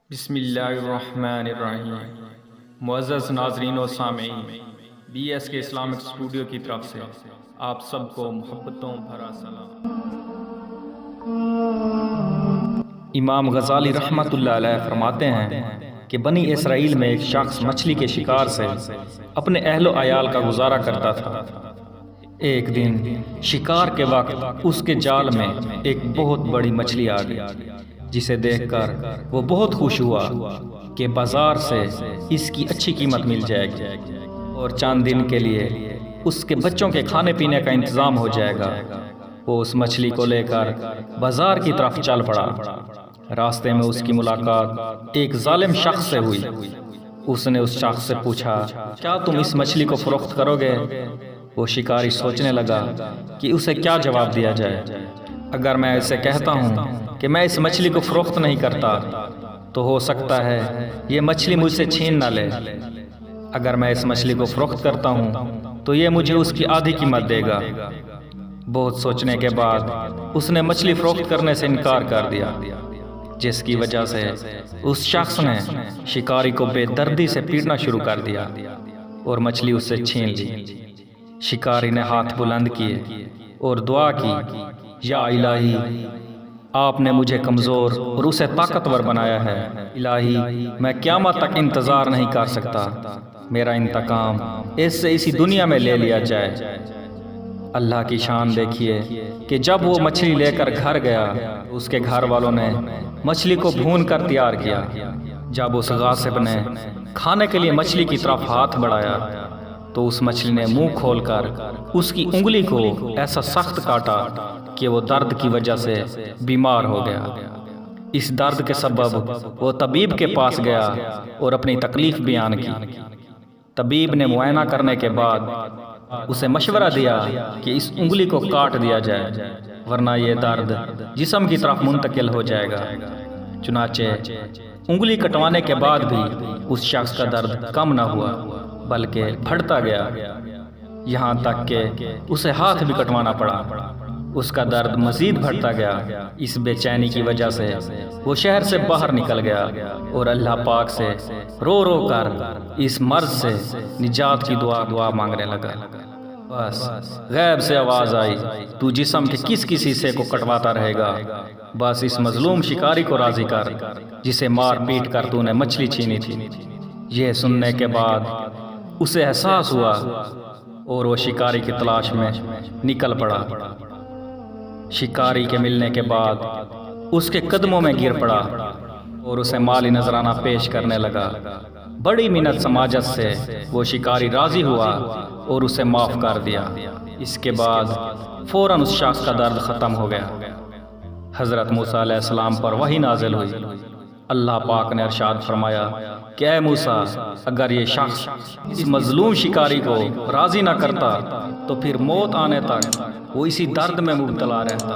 بسم اللہ الرحمن الرحیم۔ معزز ناظرین و سامعین، بی ایس کے اسلامک اسٹوڈیو کی طرف سے آپ سب کو محبتوں بھرا سلام۔ امام غزالی رحمۃ اللہ علیہ فرماتے ہیں کہ بنی اسرائیل میں ایک شخص مچھلی کے شکار سے اپنے اہل و عیال کا گزارا کرتا تھا۔ ایک دن شکار کے وقت اس کے جال میں ایک بہت بڑی مچھلی آ گئی، جسے دیکھ کر وہ بہت خوش ہوا کہ بازار سے اس کی اچھی قیمت مل جائے گی اور چند دن کے لیے اس کے بچوں کے کھانے پینے کا انتظام ہو جائے گا۔ وہ اس مچھلی کو لے کر بازار کی طرف چل پڑا۔ راستے میں اس کی ملاقات ایک ظالم شخص سے ہوئی۔ اس نے اس شخص سے پوچھا، کیا تم اس مچھلی کو فروخت کرو گے؟ وہ شکاری سوچنے لگا کہ اسے کیا جواب دیا جائے۔ اگر میں اسے کہتا ہوں کہ میں اس مچھلی کو فروخت نہیں کرتا تو ہو سکتا ہے یہ مچھلی مجھ سے چھین نہ لے۔ اگر میں اس مچھلی کو فروخت کرتا ہوں تو یہ مجھے اس کی آدھی قیمت دے گا۔ بہت سوچنے کے بعد اس نے مچھلی فروخت کرنے سے انکار کر دیا، جس کی وجہ سے اس شخص نے شکاری کو بے دردی سے پیٹنا شروع کر دیا اور مچھلی اس سے چھین لی۔ شکاری نے ہاتھ بلند کیے اور دعا کی، یا الہی، آپ نے مجھے کمزور اور اسے طاقتور بنایا ہے۔ الہی، میں قیامت تک انتظار نہیں کر سکتا، میرا انتقام اس سے اسی دنیا میں لے لیا جائے۔ اللہ کی شان دیکھیے کہ جب وہ مچھلی لے کر گھر گیا، اس کے گھر والوں نے مچھلی کو بھون کر تیار کیا۔ جب اس غاصب نے کھانے کے لیے مچھلی کی طرف ہاتھ بڑھایا تو اس مچھلی نے منہ کھول کر اس کی انگلی کو ایسا سخت کاٹا کہ وہ درد کی وجہ سے بیمار ہو گیا۔ اس درد کے سبب وہ طبیب کے پاس گیا اور اپنی تکلیف بیان کی۔ طبیب نے معائنہ کرنے کے بعد اسے مشورہ دیا کہ اس انگلی کو کاٹ دیا جائے، ورنہ یہ درد جسم کی طرف منتقل ہو جائے گا۔ چنانچہ انگلی کٹوانے کے بعد بھی اس شخص کا درد کم نہ ہوا، بلکہ بڑھتا گیا، یہاں تک کہ اسے ہاتھ بھی کٹوانا پڑا۔ اس کا درد مزید بڑھتا گیا۔ اس بے چینی کی وجہ سے وہ شہر سے باہر نکل گیا اور اللہ پاک سے رو رو کر اس مرض سے نجات کی دعا مانگنے لگا۔ بس غیب سے آواز آئی، تو جسم کے کس حصے کو کٹواتا رہے گا؟ بس اس مظلوم شکاری کو راضی کر جسے مار پیٹ کر تو نے مچھلی چھینی تھی۔ یہ سننے کے بعد اسے احساس ہوا اور وہ شکاری کی تلاش میں نکل پڑا۔ شکاری کے ملنے کے بعد اس کے قدموں میں گر پڑا اور اسے مالی نذرانہ پیش کرنے لگا۔ بڑی منت سماجت سے وہ شکاری راضی ہوا اور اسے معاف کر دیا۔ اس کے بعد فوراً اس شخص کا درد ختم ہو گیا۔ حضرت موسیٰ علیہ السلام پر وحی نازل ہوئی۔ اللہ پاک نے ارشاد فرمایا کہ اے موسیٰ، اگر یہ شخص اس مظلوم شکاری کو راضی نہ کرتا تو پھر موت آنے تک وہ اسی درد میں مبتلا رہتا۔